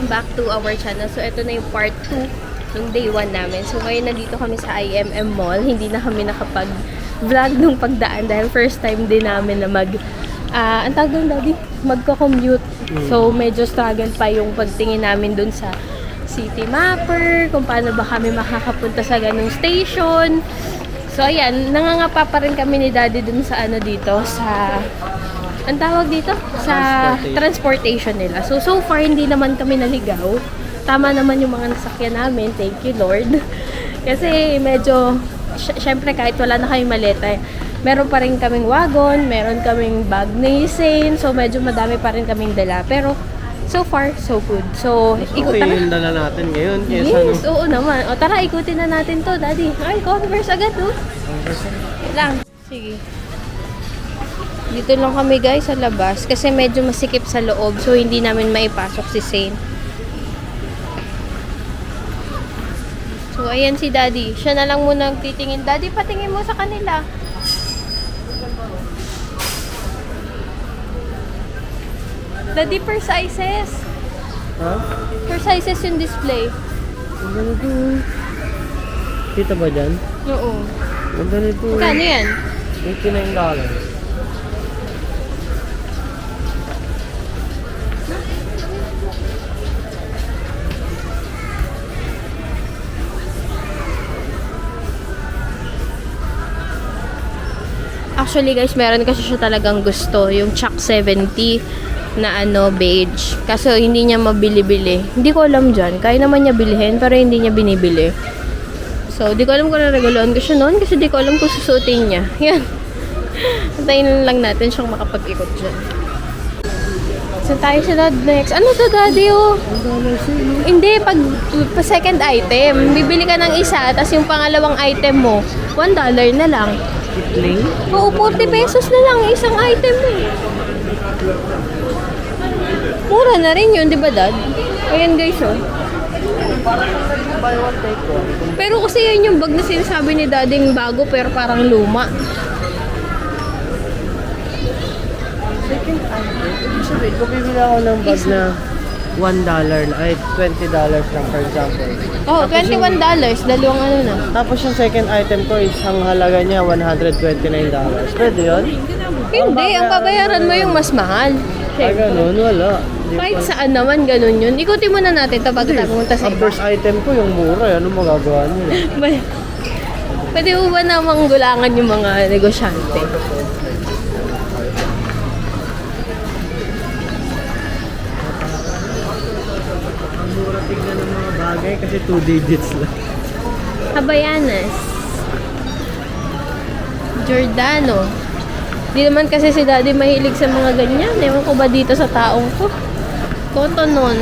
welcome back to our channel. So, ito na yung part 2 ng day 1 namin. So, ngayon nandito kami sa IMM Mall. Hindi na kami nakapag-vlog nung pagdaan dahil first time din namin na ang tawag doon, Daddy? Magko-commute. So, medyo struggle pa yung pagtingin namin dun sa city mapper, kung paano ba kami makakapunta sa ganung station. So, ayan, nangangapa pa rin kami ni Daddy dun sa dito, sa ang tawag dito? Sa transportation nila. So far, hindi naman kami naligaw. Tama naman yung mga nasakyan namin. Thank you, Lord. Kasi medyo, syempre kahit wala na kami maleta, meron pa rin kaming wagon, meron kaming bag na Usain. So, medyo madami pa rin kaming dala. Pero, so far, so good. So, okay yung dala natin ngayon. Yes, oo naman. O, tara, ikutin na natin to, Daddy. Ay, Converse agad, no? Converse lang. Sige. Dito lang kami guys sa labas kasi medyo masikip sa loob so hindi namin maipasok si Saint. So ayan si Daddy. Siya na lang muna titingin. Daddy, patingin mo sa kanila. Daddy, per sizes. Ha? Per sizes yung display. Ang ganito. Kita ba dyan? Oo. Ang ganito. Kano yan? $89. Actually guys, meron kasi siya talagang gusto, yung Chuck 70 na beige. Kaso hindi niya mabili-bili. Hindi ko alam dyan. Kaya naman niya bilihin, pero hindi niya binibili. So, di ko alam kung naregaluhan ko siya noon kasi di ko alam kung susuotin niya. Yan. Antayin lang natin siyang makapag-ikot dyan. So, tayo sa next. Ano to, Daddy, oh? Hindi, pag second item, bibili ka ng isa, tapos yung pangalawang item mo, $1 na lang. Kitling? Oo, 40 pesos na lang isang item eh. Mura na rin yun, di ba, Dad? Ayan guys, oh. Buy one, take one. Pero kasi yan yung bag na sinasabi ni Daddy bago pero parang luma. Second item? Ibig sabihin, kung bibili ako ng bag na $1 ay $20 lang for example. Oh, $21. Dalawang na. Tapos yung second item ko is ang halaga niya $129. Pwede yun? Hindi, ang babayaran mo yung mas mahal. Ay, ganun, wala. Kahit saan naman ganun yun. Ikutin muna natin ito bago tayo pumunta sa Ang iba. first item ko yung mura. Ano magagawa nila? Pwede mo ba namang gulangan yung mga negosyante? Ang mura tignan ng mga bagay kasi 2 digits lang. Habayanas. Giordano. Di naman kasi si Daddy mahilig sa mga ganyan. Ewan ko ba dito sa taong ko? Cotonon.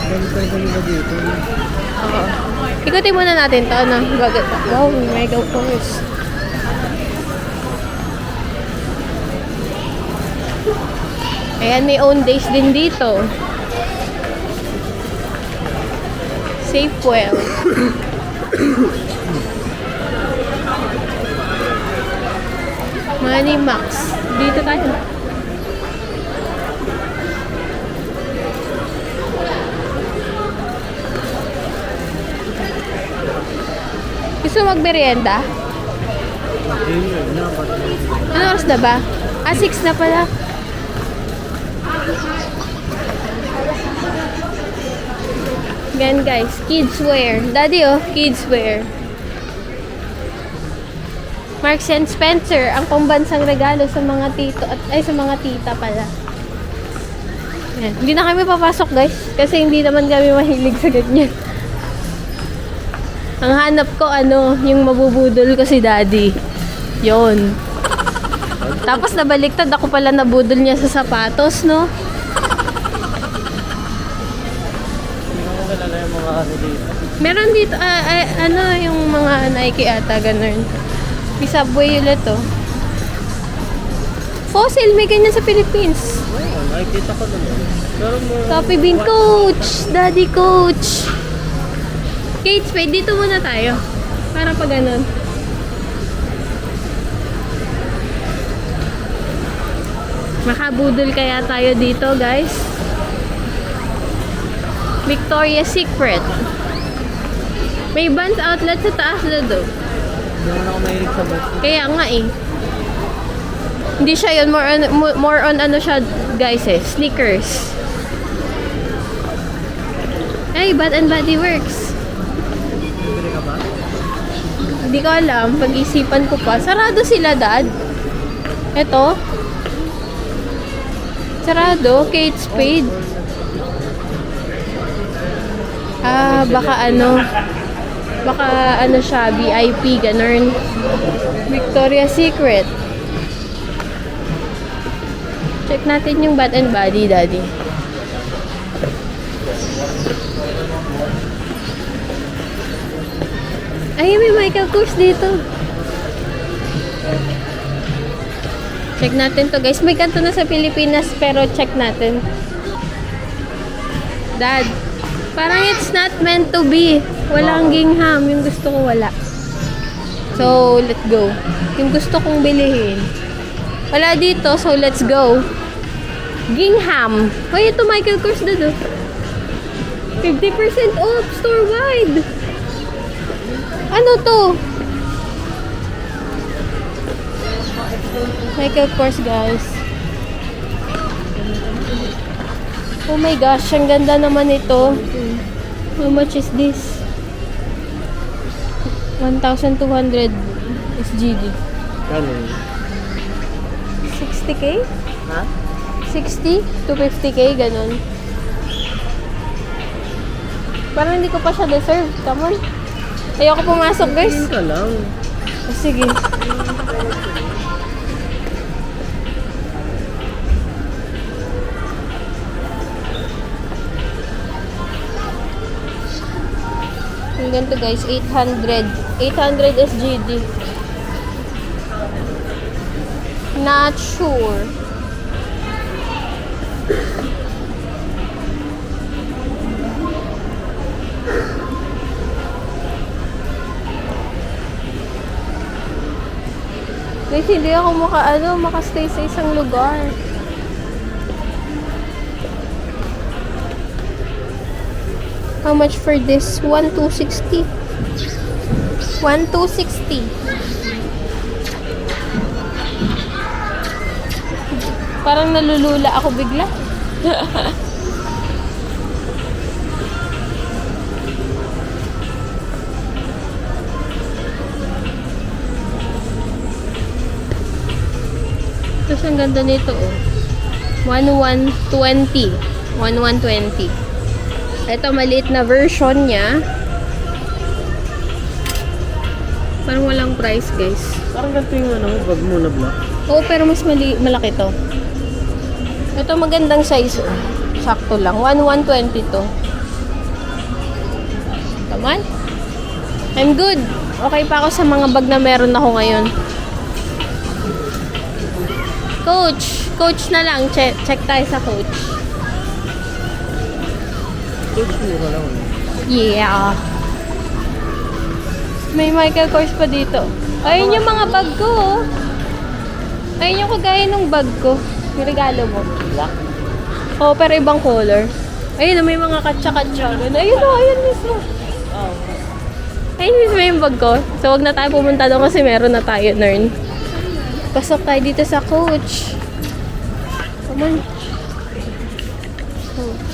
Ganito ba dito? Oo. Ikutin muna natin to, ano? Wow, mega purse. Ayan, may own days din dito. Safewell. Money Max. Dito tayo. Gusto magmerienda? Ano oras na ba? 6 na pala. Yan guys, kids wear. Daddy kids wear. Marks and Spencer, ang pambansang regalo sa mga tito sa mga tita pala. Yan. Hindi na kami papasok guys kasi hindi naman kami mahilig sa ganyan. Ang hanap ko yung mabubudol ko si Daddy. Yon. Tapos nabaliktad ako pala nabudol niya sa sapatos, no? Yung mga dito. Meron dito, yung mga Nike ata, ganun. May Subway ulit, oh. Fossil, may ganyan sa Philippines. Oo, nakikita ko naman. Pero Coffee Bean Coach! Daddy Coach! Kate Spade, dito muna tayo. Para pa ganun. Makabudol kaya tayo dito, guys. Victoria's Secret. May Vans outlet sa taas na do. Hindi naman ako mahilig sa bus. Kaya nga eh. Hindi siya yun. More on ano siya, guys eh. Sneakers. Ay, Bath and Body Works. Bibili ka ba? Hindi ko alam. Pag-isipan ko pa. Sarado sila, Dad. Ito. Sarado. Kate Spade. Ah, baka ano. Baka ano siya, VIP, ganun. Victoria's Secret. Check natin yung Bath and Body, Daddy. Ay, may Michael Kors dito. Check natin to, guys. May kanto na sa Pilipinas, pero check natin. Dad, parang it's not meant to be. Walang gingham. Yung gusto ko, wala. So, let's go. Yung gusto kong bilihin. Wala dito, so let's go. Gingham. Hoy, ito Michael Kors na do. 50% off, store-wide. Ano to? Michael Kors, guys. Oh my gosh, ang ganda naman ito. How much is this? 1,200 SGD. Ano? 60k? Ha? 60 to 50k, ganun. Parang hindi ko pa siya deserve. Come on. Ayoko pumasok, guys. Tingin ka lang. Oh, sige. Yung ganito, guys, 800. 800 SGD. Not sure. Guys, hindi ako makastay sa isang lugar. How much for this? 1,260. 1,260. Parang nalulula ako bigla. Tapos ang ganda nito, oh. 1,120. 1,120. Ito, maliit na version niya. Parang walang price, guys. Parang ganito yung ano, bag mo na black. Oo, pero mas malaki to. Ito, magandang size, oh. Sakto lang. 1,120 to. Come on. I'm good. Okay pa ako sa mga bag na meron ako ngayon. Coach na lang. Check tayo sa Coach. Coach mo lang. Yeah. May Michael Kors pa dito. Ayun yung mga bag ko, oh. Ayun yung kagaya ng bag ko. Yung regalo mo. Black? Oh, pero ibang color. Ayun, may mga katsa-katsa. Ayun, oh, ayun mismo. Oh. Ayun mismo yung bag ko. So, wag na tayo pumunta doon kasi meron na tayo, Nern. Pasok tayo dito sa Coach. Come on. Coach.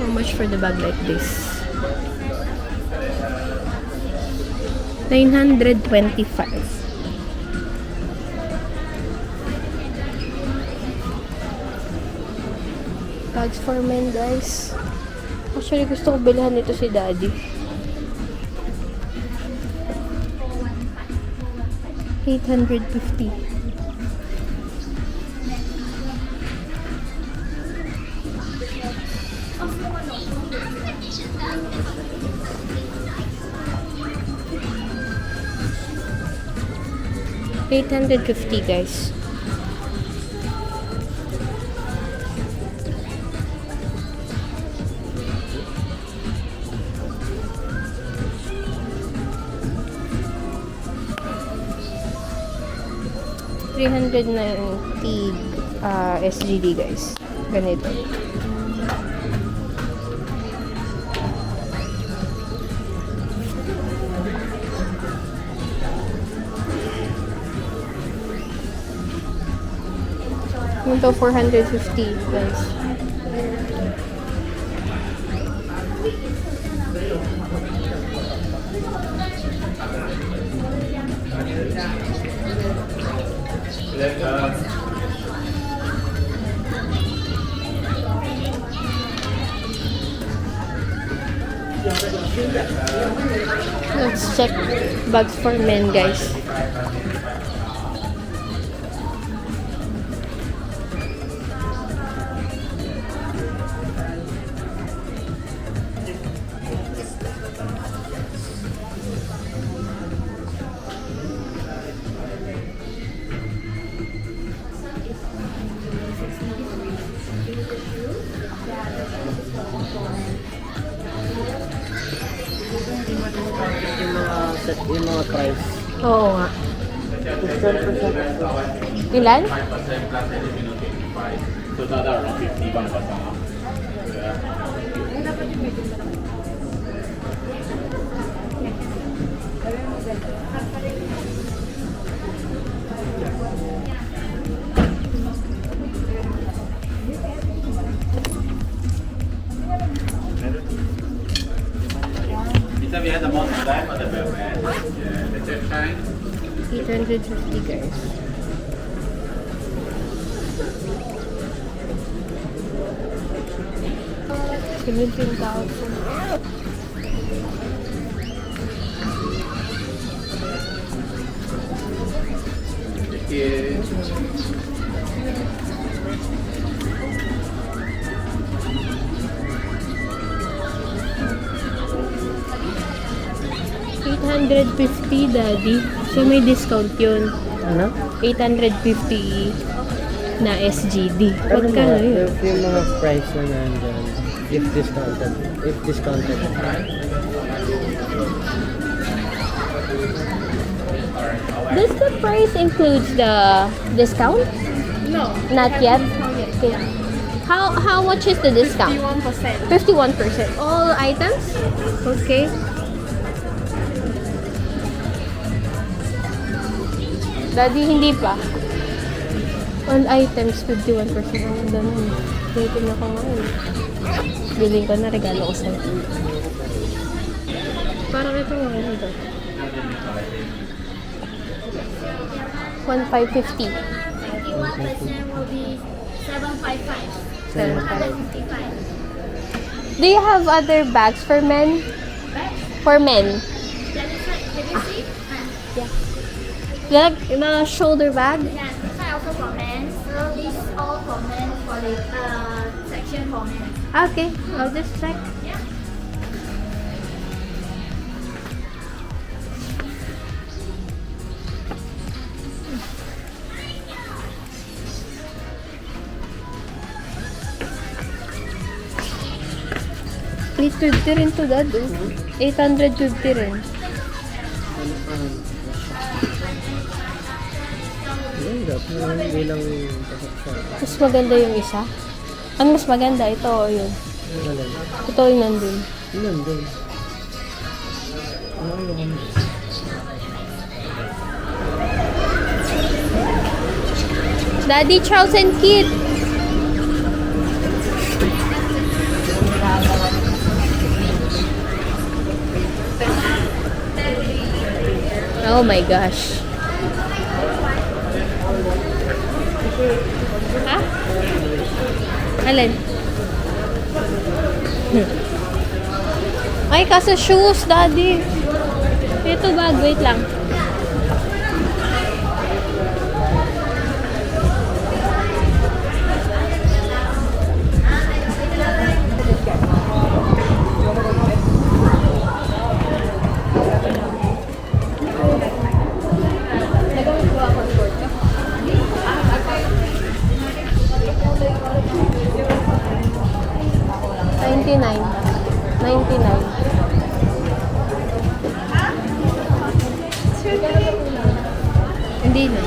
How much for the bag like this? 925. Bags for men, guys. Actually, gusto ko bilhan nito si Daddy. 850. $850, guys. $390. SGD guys. Ganito. Ito 450 guys. Let's check bags for men guys. Yung mga price. Oo nga. 10%. Ilan? 5% plus eliminating 5. So that around 51%. Lisa, we had the most time on the velvet. Yeah, the check shine. 850 guys. Thank you. 850 daddy. So may discount yun. Ano? 850 na SGD. Ano Pagkano yun? yung mga price na nandyan? If discounted. If discounted. Does the price include the discount? No. Not yet? Okay. How much is the discount? 51%. 51%. All items? Okay. Daddy, hindi pa. All items, 51%. Ang ganda nun. Waiting ako ngayon. Biling ko na, regalo ko sa'yo. Parang ito nga ito. 1,550. 51% will be 755. 755. Do you have other bags for men? For men? Can you see? Like the shoulder bag? Yeah, this one also for men. So this all for men for the section for men. Okay, I'll just check. Yeah. $850 rin to dad, oh. 850 rin. Hindi lang Mas maganda yung isa. Ang mas maganda, ito o yun. Ito yung nandun. Ilan doon? Daddy, Charles and Kit. Oh my gosh. Ha? Alin? Ay, kaso shoes, daddy. Ito bag, wait lang. Hindi na.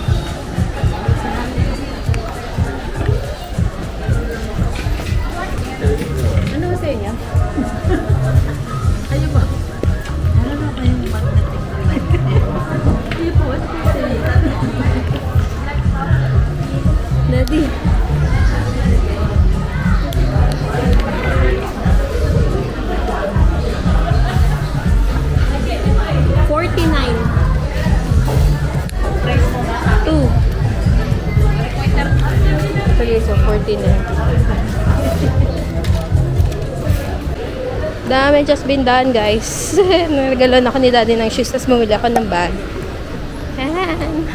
quality na. Dami just been done, guys. Nagaloon ako ni daddy ng shoes, tapos bumili ako ng bag. Ayan.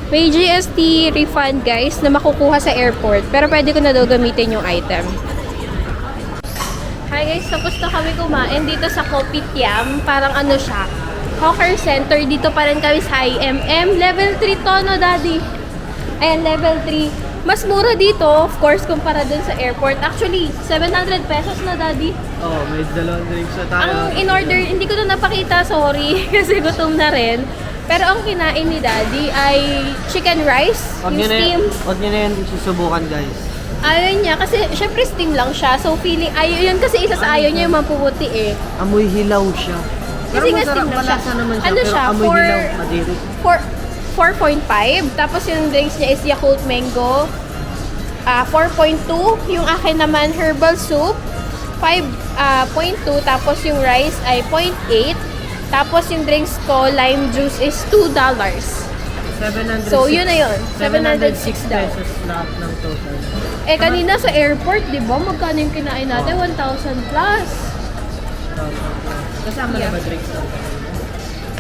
May GST refund, guys, na makukuha sa airport. Pero pwede ko na daw gamitin yung item. Hi guys, tapos na kami kumain dito sa Kopitiam. Parang ano siya, hawker center. Dito pa rin kami sa IMM. Level 3 to, no, daddy? Ayan, level 3. Mas mura dito, of course, kumpara dun sa airport. Actually, 700 pesos na, daddy. Oh, may dalawang drinks na tayo. Ang in-order, hindi ko na napakita, sorry. Kasi gutom na rin. Pero ang kinain ni daddy ay chicken rice, yung steam. Huwag nyo na yan susubukan, guys. Ayaw niya, kasi syempre steam lang siya. So feeling, ayaw yun kasi isa sa ayaw niya yung mapuputi eh. Amoy hilaw siya. Pero Kasi nga masarap, steam lang siya. malasa naman siya. Ano pero siya, amoy hilaw, madiri. 4.5. Tapos yung drinks niya is Yakult Mango. 4.2. Yung akin naman, herbal soup. 5.2. Tapos yung rice ay 0.8. Tapos yung drinks ko, lime juice is $2. 706. So yun na yun. 706 daw. pesos lahat ng total. Eh, kanina sa airport, di ba? Magkano yung kinain natin? 1,000 plus. Kasama Yeah. na ba drinks na?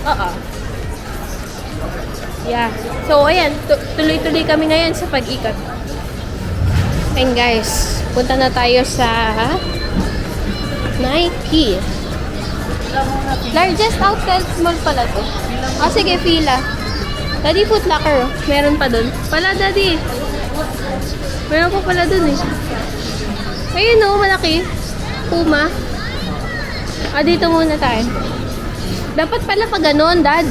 Oo. Yeah. So, ayan. Tuloy-tuloy kami ngayon sa pag-ikot. And guys, punta na tayo sa Nike. Largest outlet mall pala to. Ah, sige, Fila. Daddy, Foot Locker. Oh. Meron pa dun. Pala, Daddy. Meron pa pala dun eh. Ayun oh, malaki. Puma. Ah, dito muna tayo. Dapat pala pa ganon, Dad.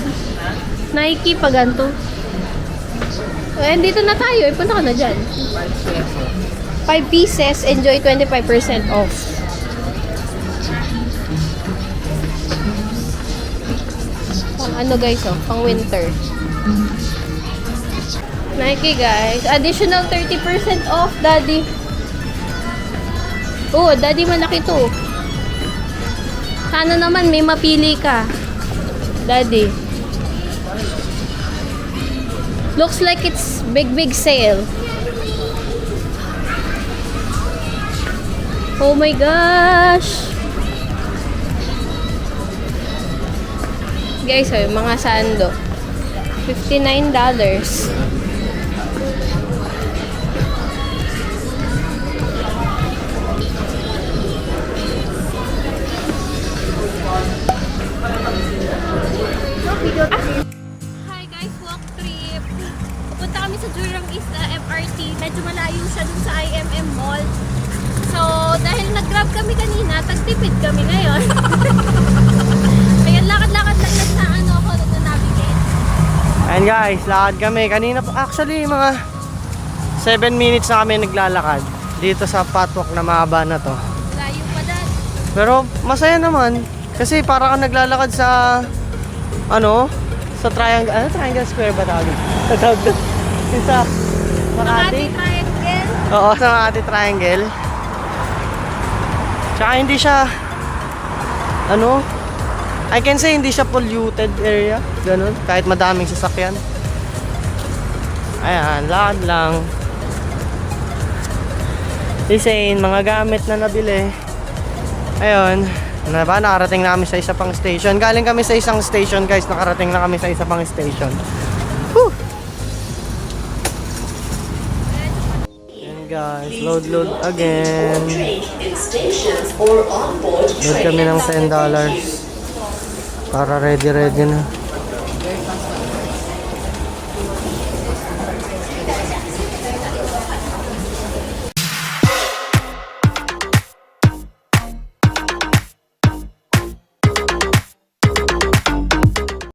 Nike pa ganito. Eh, dito na tayo. Punta ka na dyan. 5 pieces. Enjoy 25% off. Pang ano guys, oh. Pang winter. Nike guys. Additional 30% off, Daddy. Oh, Daddy, malaki to. Sana naman may mapili ka. Daddy. Looks like it's big sale. Oh my gosh. Guys, oh, mga sando. $59. Hi guys, walk trip. Punta kami sa Jurong East MRT. Medyo malayo siya dun sa IMM Mall. So, dahil nag-grab kami kanina, tagtipid kami ngayon. Ayan, lakad-lakad lang na ano ako na-navigate. Ayan guys, lakad kami. Kanina po, actually, mga 7 minutes na kami naglalakad. Dito sa patwalk na mahaba na to. Layo pa dad. Pero masaya naman. Kasi para kang naglalakad sa sa Triangle, Triangle Square ba tawag? Tawag doon. Yung sa Makati. Triangle. Oo, sa Makati Triangle. Tsaka hindi siya, I can say hindi siya polluted area. Ganun, kahit madaming sasakyan. Ayan, lakad lang. Design, mga gamit na nabili. Ayun. Ano ba? Nakarating na kami sa isa pang station. Galing kami sa isang station, guys. Nakarating na kami sa isa pang station. Whew! Ayan, guys. Load again. Load kami ng $10. Para ready na.